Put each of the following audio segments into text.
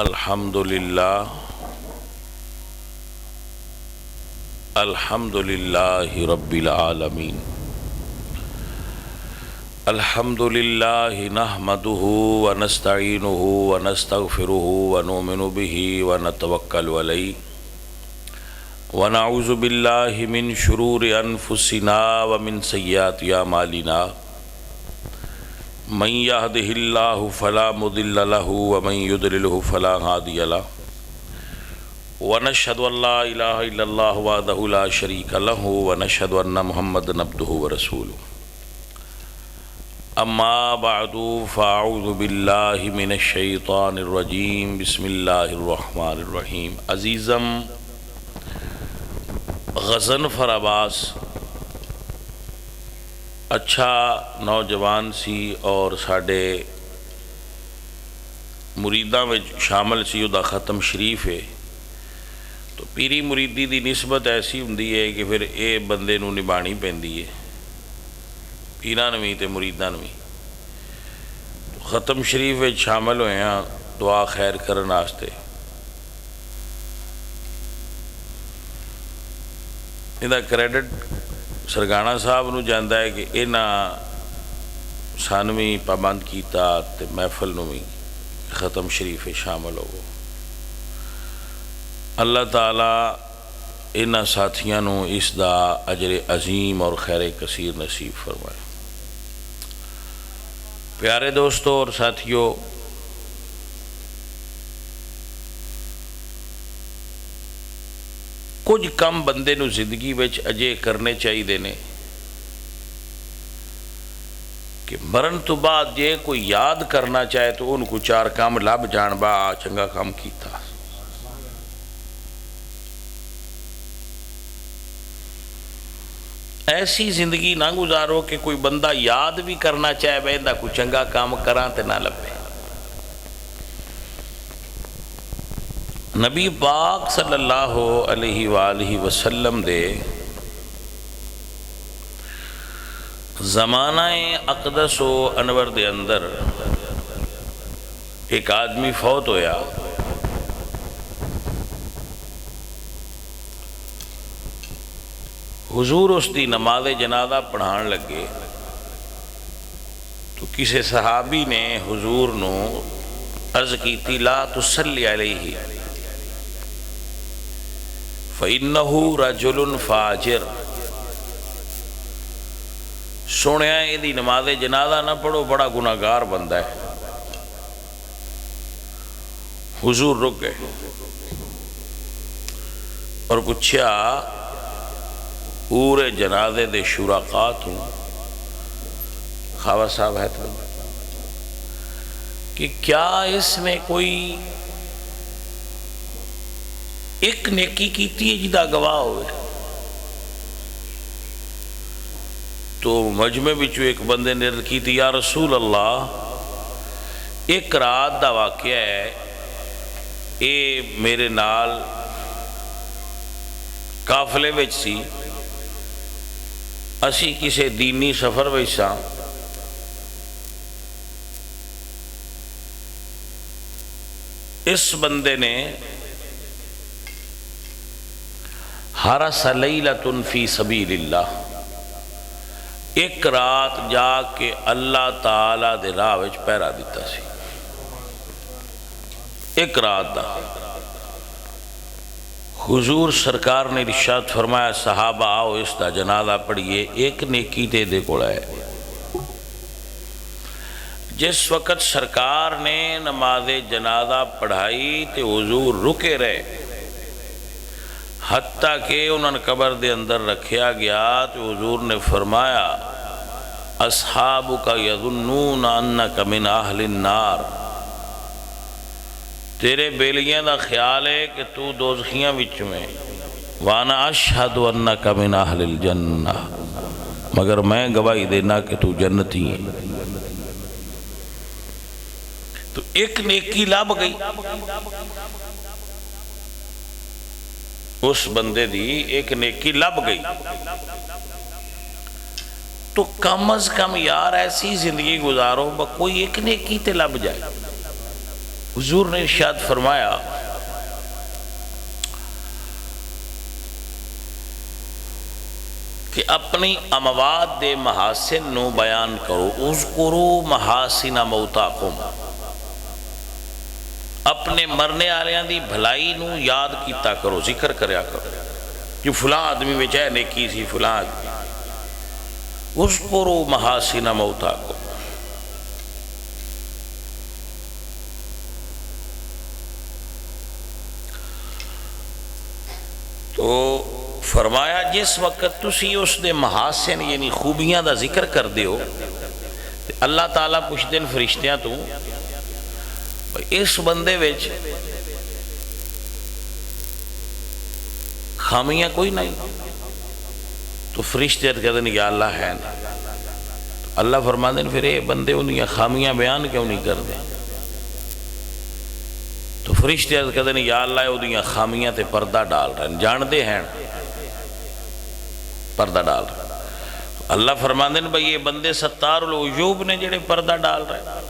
الحمدللہ رب العالمین الحمدللہ نحمده ونستعینه ونستغفره ونؤمن به ونتوکل علیہ ونعوذ باللہ من شرور انفسنا ومن سیئات اعمالنا من يهده الله فلا مضل له ومن يضلله فلا هادي له ونشهد ان لا اله الا الله وحده لا شريك له ونشهد ان محمدا عبده ورسوله اما بعد فاعوذ بالله من الشيطان الرجيم بسم الله الرحمن الرحيم عزیزم غضنفر عباس اچھا نوجوان سی اور ساڈے مریداں وچ شامل سی، وہ ختم شریف ہے تو پیری مریدی دی نسبت ایسی ہوندی ہے کہ پھر اے بندے نو نبھانی پیندی ہے، پیراں نویں تے مریداں نویں۔ ختم شریف وچ شامل ہوئے ہاں دعا خیر کرن واسطے۔ ਇਹਦਾ ਕ੍ਰੈਡਿਟ ਸਰਗਾਣਾ ਸਾਹਿਬ ਨੂੰ ਜਾਂਦਾ ਹੈ ਕਿ ਇਹਨਾਂ ਸਾਨੂੰ ਵੀ ਪਾਬੰਦ ਕੀਤਾ ਤੇ ਮਹਿਫਲ ਨੂੰ ਵੀ ختم شریف شامل ہوو۔ اللہ تعالیٰ انہاں ساتھیاں نو اس دا اجر عظیم اور خیر کثیر نصیب فرمائے۔ پیارے دوستو اور ساتھیو، کچھ کم بندے نو زندگی وچ اجے کرنے چاہیے نے کہ مرن تو بعد جے کوئی یاد کرنا چاہے تو ان کو چار کام لب جان با چنگا کام کیتا۔ ایسی زندگی نہ گزارو کہ کوئی بندہ یاد بھی کرنا چاہے بہندہ کوئی چنگا کام کراں تے نہ لبے۔ نبی پاک صلی اللہ علیہ وآلہ وسلم دے زمانہ اقدس و انور دے اندر ایک آدمی فوت ہویا، حضور اس دی نماز جنازہ پڑھان لگے تو کسی صحابی نے حضور نو عرض کیتی لا تصلی علیہ فَإِنَّهُ رَجُلٌ فَاجِرٌ، سنیا یہ دی نماز جنازہ نہ پڑھو، بڑا گناہگار بندہ ہے۔ حضور رک گئے اور پوچھا پورے جنازے دے شرکاء ہوں خواہ صاحب ہے تو کہ کیا اس میں کوئی ایک نیکی کیتی ہے جدا گواہ ہوئے؟ تو مجمع بچو ایک بندے نے عرض کی تھی یا رسول اللہ، ایک رات دا واقعہ ہے، اے میرے نال قافلے وچ سی، اسی کسے دینی سفر وچ ساں، اس بندے نے حرس لیلۃ فی سبیل اللہ، ایک رات جا کے اللہ تعالیٰ دے راہ وچ پہرا دیتا سی، ایک رات دا۔ حضور سرکار نے ارشاد فرمایا صحابہ آؤ اس دا جنازہ پڑھیے، ایک نیکی تے دے کوڑا ہے۔ جس وقت سرکار نے نماز جنازہ پڑھائی تے حضور رکے رہے، حتیٰ کہ انہوں نے قبر دے اندر رکھیا گیا تو حضور نے فرمایا اصحابک یظنون انک من اہل النار، تیرے بیلیاں دا خیال ہے کہ تو دوزخیاں وچ میں، وانا اشہد انک من اہل الجنہ، مگر میں گواہی دینا کہ تو جنتی ہے۔ تو ایک نیکی لب گئی اس بندے دی، ایک نیکی لب گئی۔ تو کم از کم یار ایسی زندگی گزارو کوئی ایک نیکی تے لب جائے۔ حضور نے ارشاد فرمایا کہ اپنی اموات دے محاسن نو بیان کرو، اذکروا محاسن موتاکم، اپنے مرنے آلیاں دی بھلائی نو یاد کیتا کرو، ذکر کریا کرو کہ فلاں آدمی وچ ہے نیکی سی، فلاں آدمی، اذکروا محاسن موتاکم۔ تو فرمایا جس وقت تسی اس دے محاسن یعنی خوبیاں دا ذکر کر دیو، اللہ تعالیٰ پوچھ دن فرشتیاں تو اس بندے وچ خامیاں کوئی نہیں، تو فرشتے کہتے ہیں یا اللہ ہے نا، اللہ فرما دیں پھر اے بندے انہیں خامیاں بیان کیوں نہیں کر دیں؟ تو فرشتے کہتے ہیں یا اللہ انہیں خامیاں تے پردہ ڈال رہے ہیں، جان دے ہیں پردہ ڈال رہے ہیں۔ اللہ فرما دیں بھئی یہ بندے ستار العیوب نے جڑے پردہ ڈال رہے ہیں،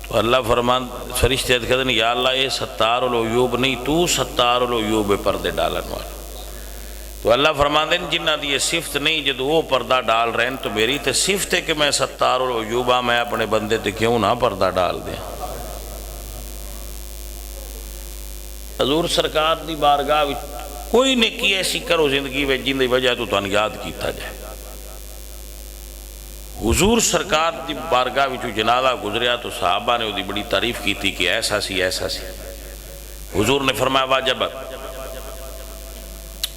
تو اللہ فرمان فرشتے کہتے ہیں یا اللہ یہ ستار العیوب نہیں، تو ستار العیوب پردے ڈالن والا۔ تو اللہ فرما دیں جنہ دی یہ صفت نہیں، جدو وہ پردہ ڈال رہے ہیں تو میری تے صفت ہے کہ میں ستار العیوب ہاں، میں اپنے بندے تے کیوں نہ پردہ ڈال دیں۔ حضور سرکار دی بارگاہ کوئی نیکی ایسی کرو زندگی میں جن دی وجہ تو تن یاد کیتا جائے۔ حضور سرکار دی بارگاہ وچ جنازہ گزریا تو صحابہ نے وہ بڑی تعریف کی تھی کہ ایسا سی ایسا سی، حضور نے فرمایا واجبت۔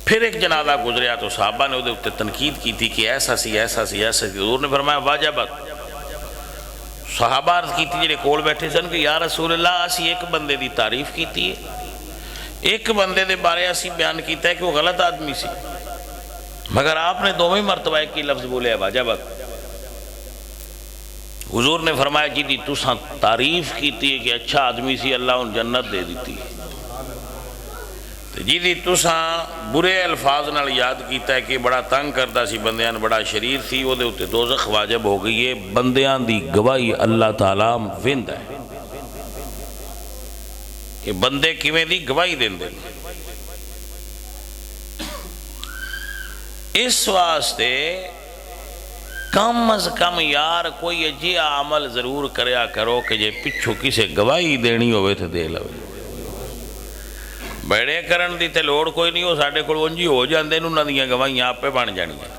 پھر ایک جنازہ گزریا تو صحابہ نے وہ تنقید کی تھی کہ ایسا سی ایسا سی ایسا سی، حضور نے فرمایا واجبت۔ صحابہ عرض کی تھی جنہیں کول بیٹھے سن کہ یا رسول اللہ اسی ایک بندے دی تعریف کی تھی، ایک بندے دے بارے اسی بیان کیتا ہے کہ وہ غلط آدمی سی، مگر آپ نے دوویں مرتبہ ایک ہی لفظ بولے ہے واجبت۔ حضور نے فرمایا جی دی تساں تعریف کیتی ہے کہ اچھا آدمی سی، اللہ ان جنت دے دیتی، جی دی تساں برے الفاظ نال یاد کیتا ہے کہ بڑا تنگ کرتا سی بندیاں، بڑا شریر سی، وہ دے اتے دوزخ واجب ہو گئی ہے۔ بندیاں دی گواہی اللہ تعالیٰ وند ہے کہ بندے کیویں دی گواہی دین دے۔ اس واسطے کم از کم یار کوئی اجیا عمل ضرور کریا کرو کہ جے پچھو کسے گواہی دینی ہوئے تھے دے لوے۔ بیڑے کرن دی تے لوڑ کوئی نہیں ہو، ساڑھے کل ونجی ہو جاندے نے، انہاں دیاں گواہیاں آپ پہ بن جانی ہیں۔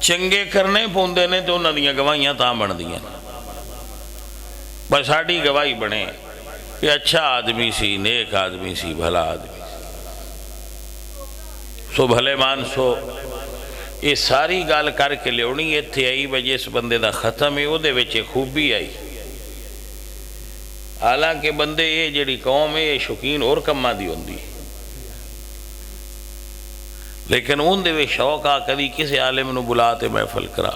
چنگے کرنے پوندے نے تو انہاں دیاں گواہیاں تاں بن دیاں، بس ساڑھی گواہی بنے کہ اچھا آدمی سی، نیک آدمی سی، بھلا آدمی سو بھلے مان سو۔ یہ ساری گال کر کے لیونی ایتھے آئی وجہ اس بندے دا ختم ہے، وہ دے وچے خوبی آئی۔ حالانکہ بندے یہ جڑی قوم ہے یہ شوقین اور کماں دی ہوندی، لیکن ان دے وے شوق آ کدی کسی عالم نو بلا تے محفل کرا،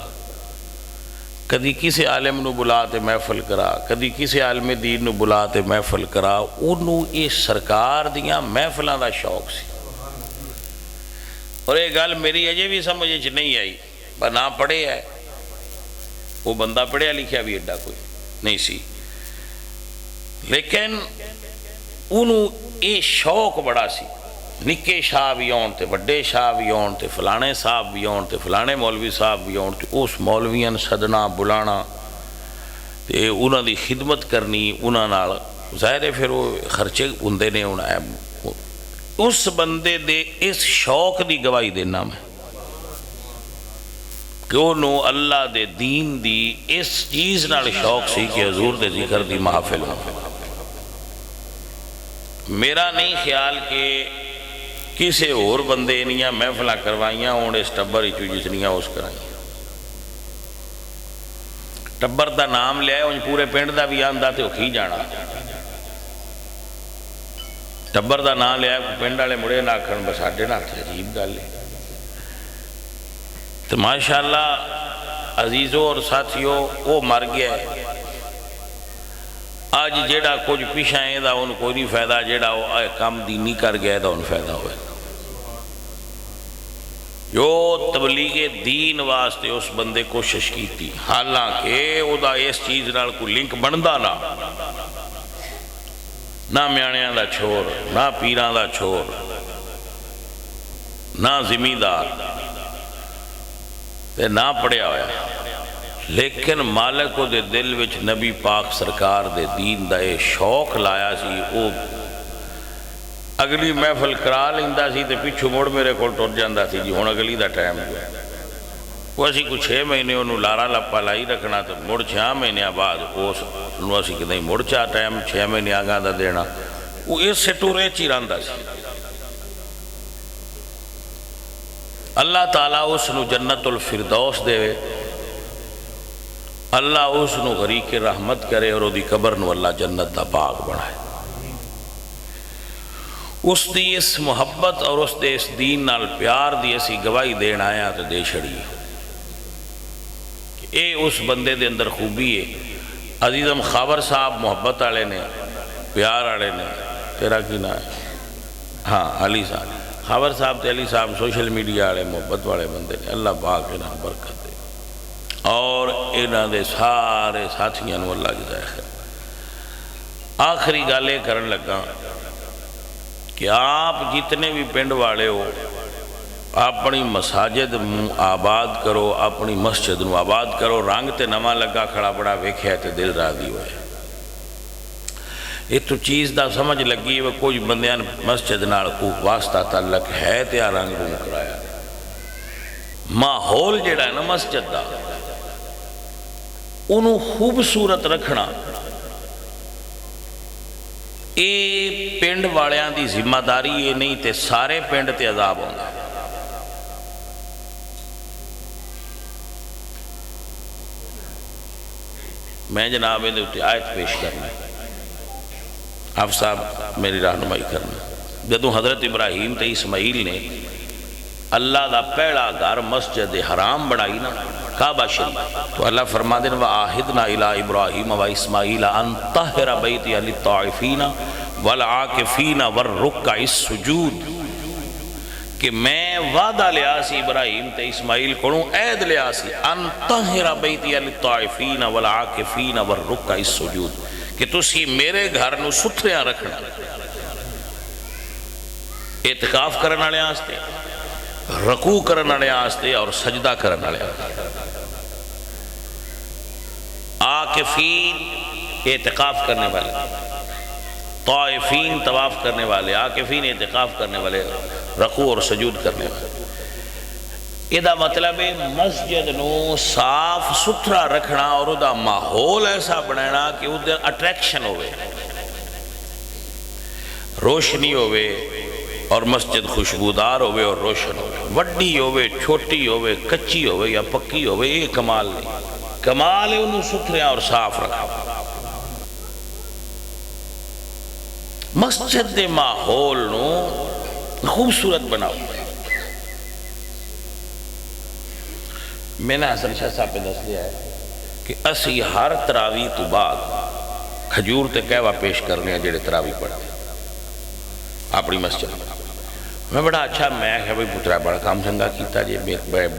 کدی کسی عالم نو بلا تے محفل کرا، کدی کسی عالم دین نو بلا تے محفل کرا، انہوں اس سرکار دیاں محفلاں دا شوق سی۔ اور یہ گل میری اجے بھی سمجھے چ نہیں آئی، پر نہ پڑھے ہے، وہ بندہ پڑھیا لکھیا بھی ایڈا کوئی نہیں سی، لیکن انہوں یہ شوق بڑا سی، نکے شاہ بھی آن تے وڈے شاہ بھی آن تے فلانے صاحب بھی آن تے فلانے مولوی صاحب بھی آن تے اس مولویاں سدنا بلانا تے انہاں دی خدمت کرنی، انہاں نال ظاہر ہے پھر وہ خرچے ہوندے نے۔ اس بندے دے اس شوق دی گواہی دینا میں کہ انہوں اللہ دے دین دی اس چیز نال شوق سی کہ حضور دے ذکر دی محافل ہوں۔ میرا نہیں خیال کہ کسے اور بندے انیاں محفلہ کروائیاں ہوں اس ٹبر ہی جتنیاں اس کرائیں۔ ٹبر دا نام لیا ہے ان پورے پینڈ دا بھی آندہ تے اکھی جانا، ٹبر دا نام لیا ہے پینڈ والے مڑے نہ کھڑن بس آڈے نہ تھے، عجیب گل ہے۔ تو ماشاءاللہ عزیزوں اور ساتھیوں وہ مر گیا ہے، آج جیڑا کچھ پیشہ ہے دا ان کوئی نہیں فائدہ، جیڑا وہ کام دینی کر گیا دا ان فائدہ ہوئے۔ جو تبلیغ دین واسطے اس بندے کوشش کی تھی، حالانکہ او دا اس چیز نال کوئی لنک بندہ نہ، نہ میانیاں دا چھور، نہ پیراں دا چھور، نہ زمیندار تے نہ پڑھیا ہویا، لیکن مالک دے دل وچ نبی پاک سرکار دے دین دا اے شوق لایا سی، او اگلی محفل کرا لیندا سی تے پچھو مڑ میرے کول ٹر جاندا سی، جی ہن اگلی دا ٹائم جو ہے وہ اسی کو 6 مہینے انہوں لارا لپا لائی رکھنا، تو مڑ 6 مہینے بعد اس انہوں اسی کہ نہیں مڑ چاہ ٹائم 6 مہینے آگاں دا دینا، وہ اس سے ٹورے چی رہندا سی۔ اللہ تعالیٰ اس نو جنت الفردوس دے، اللہ اس نو غریق رحمت کرے اور دی قبر نو اللہ جنت دا باغ بنائے۔ اس دی اس محبت اور اس دے اس دین نال پیار دی اسی گواہی دین آیا تو دے چھڑی کہ اے اس بندے دے اندر خوبی ہے۔ عزیزم خاور صاحب محبت آلے نے، پیار آلے نے، تیرا کی نہ ہے؟ ہاں علی صاحب، خاور صاحب تے علی صاحب سوشل میڈیا آلے محبت والے بندے نے، اللہ پاک انہاں برکت دے اور انہاں دے سارے ساتھیاں نو اللہ جزائے خیر۔ آخری گالے کرن لگا کہ آپ جتنے بھی پنڈ والے ہو اپنی مساجد آباد کرو، اپنی مسجد نو آباد کرو۔ رنگ تے نواں لگا کھڑا بڑا ویکھیا تے دل راضی ہوئے، یہ تو چیز دا سمجھ لگی وہ کچھ بندیاں مسجد نال کو واسطہ تعلق ہے تے آ رنگ رو کرایا۔ ماحول جڑا ہے نا مسجد دا انہوں خوبصورت رکھنا اے پنڈ والیاں دی ذمہ داری یہ نہیں تے سارے پنڈ تے عذاب ہوگا۔ میں جناب اندے اتے آیت پیش کرنا، آپ صاحب میری رہنمائی کرنا۔ جدوں حضرت ابراہیم تے اسماعیل نے اللہ دا پہلا گھر مسجد حرام بنائی نا، کعبہ شریف، تو اللہ فرما دیں وَآہدْنَا إِلَىٰ إِبْرَاهِيمَ وَإِسْمَاعِيلَ أَن طَهِّرَ بَيْتِيَ لِلطَّائِفِينَ وَالْعَاكِفِينَ وَالرُّكَّعِ السُّجُودِ، کہ میں وعدہ لیا سی ابراہیم تے اسماعیل کو عہد لیا سی ان طہر بیتی للطائفین والعاکفین والرکع السجود، کہ تسی میرے گھر نو ستھریا رکھنا، اعتکاف کرنے والے آستے، رکوع کرنے والے آستے اور سجدہ کرنے والے آستے۔ عاکفین اعتکاف کرنے والے، طائفین طواف کرنے والے، عاکفین اعتکاف کرنے والے، رکوع اور سجود کرنے والے۔ یہ دا مطلب ہے مسجد نو صاف ستھرا رکھنا اور دا ماحول ایسا بنانا کہ ادھر اٹریکشن ہوئے، روشنی ہوئے اور مسجد خوشبودار ہوئے اور روشن ہوئے، وڈی ہوئے چھوٹی ہوئے کچی ہوئے یا پکی ہوئے، یہ کمال نہیں، کمال ہے انہوں ستھرا اور صاف رکھا۔ مسجد دے ماحول نو خوبصورت بناؤ۔ میں نے حسن شاہ صاحب پہ دس دیا ہے کہ اسی ہر تراویح تو بعد کھجور تے کہوا پیش کرنے ہیں جڑے تراویح پڑھتے اپنی مسجد میں۔ بڑا اچھا میں کہ بھئی پترہ بڑا کام چنگا کیتا جے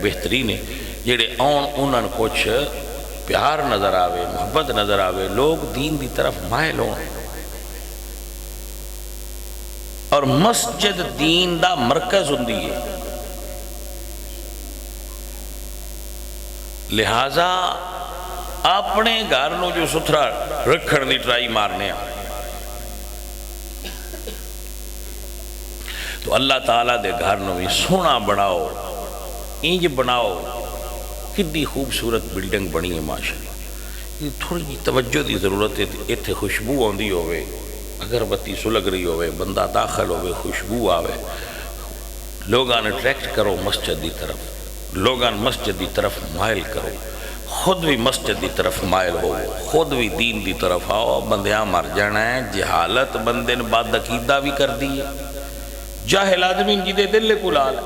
بہترین ہے، جڑے انہوں نے کچھ پیار نظر آوے، محبت نظر آوے، لوگ دین دی طرف مائل ہوں، اور مسجد دین دا مرکز ہوندی ہے، لہذا اپنے گھر نو جو ستھرا رکھن دی ٹرائی مارنے ہیں تو اللہ تعالیٰ دے گھر نو بھی سونا بناؤ، انج بناؤ، کتنی خوبصورت بلڈنگ بنی ہے ماشاءاللہ۔ یہ تھوڑی جی توجہ دی ضرورت ہے، اتھے خوشبو ہوندی ہوئے، اگر بتی سلگ رہی ہوئے، بندہ داخل ہوئے، خوشبو آوے، لوگان اٹریکٹ کرو مسجد دی طرف، لوگان مسجد دی طرف مائل کرو، خود بھی مسجد دی طرف مائل ہو، خود بھی دین دی طرف آؤ۔ بندیاں مر جانا ہے، جہالت بندے نے بعد عقیدہ بھی کر دی ہے، جاہل آدمی جی دے دل کو لال۔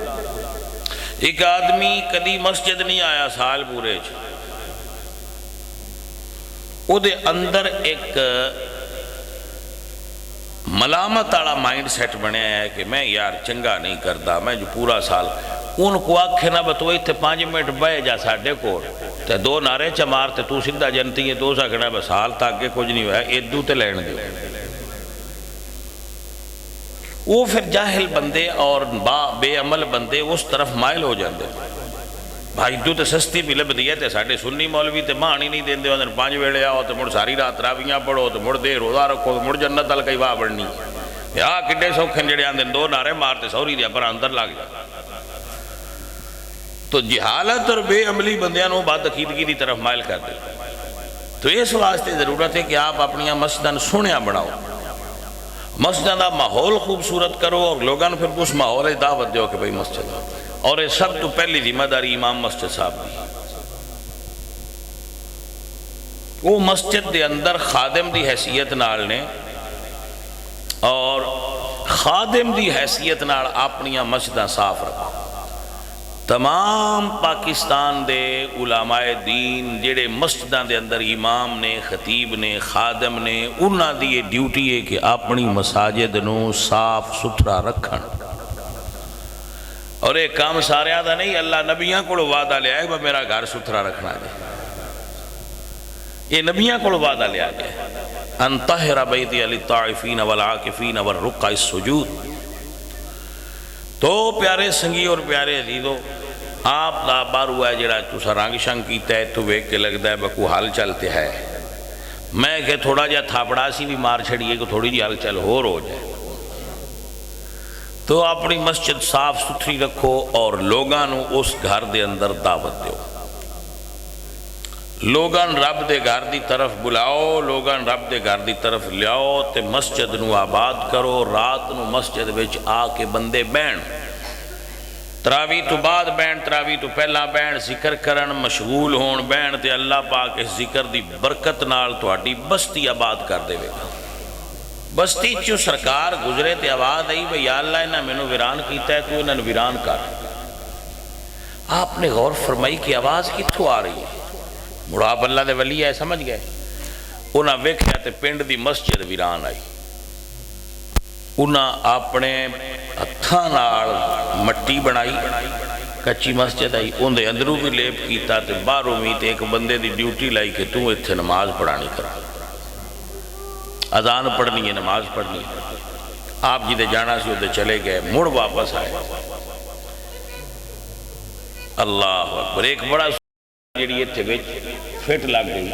ایک آدمی کدی مسجد نہیں آیا سال پورے چ، او دے اندر ایک ملامت آڑا مائنڈ سیٹ بنے ہے کہ میں یار چنگا نہیں کرتا، میں جو پورا سال ان کو آکھے نہ بتوئی تھے 5 منٹ بے جا ساڑھے کو تے 2 نعرے چمار تے تو سدھا جنتی ہے، تو سکنا بس حال تاکہ کچھ نہیں ہوا ہے، ادو تے لین دے وہ پھر جاہل بندے اور بے عمل بندے اس طرف مائل ہو جاندے بھائی تو سستی بھی لبدی ہے تے ساڈے سنی مولوی تے مان ہی نہیں دیندے ہوندے 5 ویلے آؤ تے مڑ ساری رات تراویحاں پڑھو تے مڑ دے روزہ رکھو تے مڑ جنت ال کئی واہ بڑنی یا کڈے سوکھے جڑے آندے 2 نعرے مارتے سوری دیا پر اندر لگ جا تو جہالت اور بے عملی بندیاں نو بد عقیدگی دی طرف مائل کر دے تو اس واسطے ضرورت ہے کہ آپ اپنی مسجداں سنیا بناؤ مسجد کا ماحول خوبصورت کرو اور لوگوں نے پھر اس ماحول دعوت دیو کہ بھئی مسجد اور یہ سب تو پہلی ذمہ داری امام مسجد صاحب دی وہ مسجد دے اندر خادم دی حیثیت نال نے اور خادم دی حیثیت نال اپنی مسجداں صاف رکھو تمام پاکستان دے علماء دین جڑے مسجداں دے اندر امام نے خطیب نے خادم نے انہاں دی یہ ڈیوٹی ہے کہ اپنی مساجد نو صاف ستھرا رکھن اور ایک کام سارے آدھا نہیں اللہ نبیاں کو وعدہ لیا ہے کہ میرا گھر ستھرا رکھنا ہے یہ نبیاں کو وعدہ لیا گیا ان طہر بیتی للطائفین والعاکفین والرکع السجود تو پیارے سنگی اور پیارے عزیزو آپ دا بار ہوا ہے جڑا تسا رنگ شنگ کیتا ہے تو ویک کے لگتا ہے بکو حال چلتے ہے میں کہ تھوڑا جا تھاپڑا سی بھی مار چھڑیے کہ تھوڑی جی حال چل ہو جائے تو اپنی مسجد صاف ستھری رکھو اور لوگاں نو اس گھر دے اندر دعوت دیو لوگاں رب دے گھر دی طرف بلاؤ لوگاں رب دے گھر دی طرف لیاؤ تے مسجد نو آباد کرو رات نو مسجد وچ آ کے بندے بین تراویح تو بعد بین تراویح تو پہلا بین ذکر کرن مشغول ہون بین تے اللہ پاک اس ذکر دی برکت نال تہاڈی بستی آباد کر دے گا بستی چو سرکار گزرے تے آواز آئی بھئی یا اللہ انہاں مینوں ویران کیتا ہے تو انہاں نوں ویران کر آپ نے غور فرمائی کہ آواز کتھوں آ رہی ہے مڑا آپ اللہ دے ولی ہے سمجھ گئے انہاں ویکھیا تے پنڈ دی مسجد ویران آئی انہاں اپنے ہتھاں نال مٹی بنائی کچی مسجد آئی ان دے اندروں بھی لیپ کیتا تے باہروں بھی تے ایک بندے دی ڈیوٹی لائی کہ تو ایتھے نماز پڑھانی کرا اذان پڑھنی ہے نماز پڑھنی ہے آپ جی دے جانا سی ادھے چلے گئے مڑ واپس آئے اللہ اکبر ایک بڑا جڑی اتھے وچ فٹ لگ گئی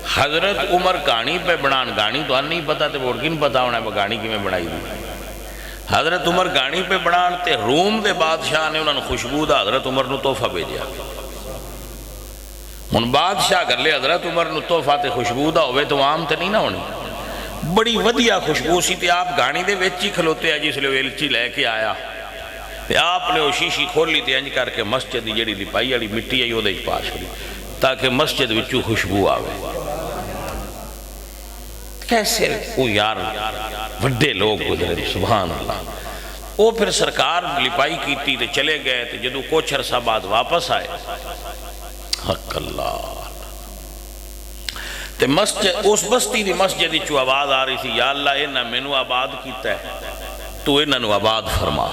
حضرت عمر گانی پہ بنان گانی تو نہیں پتا تے ووٹ کی نہیں پتا ہونا ہے گانی کی میں بنائی دی حضرت عمر گانی پہ بنان تے روم دے بادشاہ نے انہوں نے خوشبو دا حضرت عمر نو تحفہ بھیجیا ان بادشاہ کر لے حضرت عمر نو تحفہ تے خوشبو دا ہوئے تو عام تے نہیں نہ ہونی بڑی ودیا خوشبو سی تے آپ گانی دے ویچی کھلوتے ہیں جس لئے ویلچی لے کے آیا تے آپ نے وہ شیشی کھول لی تے انج کر کے مسجد دی جڑی لپائی والی مٹی آئی وہ دے پاس کری تاکہ مسجد وچوں خوشبو آوے کیسے وہ یار وڈے لوگ گزرے سبحان اللہ وہ پھر سرکار لپائی کیتی تے چلے گئے تے جدو کچھ عرصہ بعد واپس آئے حق اللہ تے مسجد اس بستی دی مسجد چو آواز آ رہی تھی یا اللہ انہاں مینوں آباد کیتا ہے تو انہاں نو آباد فرما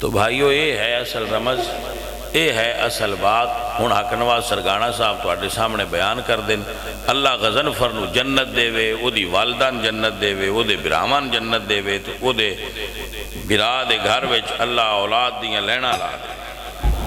تو بھائیو یہ ہے اصل رمز یہ ہے اصل بات ہن حق نواز سرگانا صاحب تواڈے سامنے بیان کر دیں اللہ غضنفر نو جنت دے وے او دی والدان جنت دے وے او دے برامان جنت دے وے تو او دے برا دے گھر وچ اللہ اولاد دیاں لینا لا دے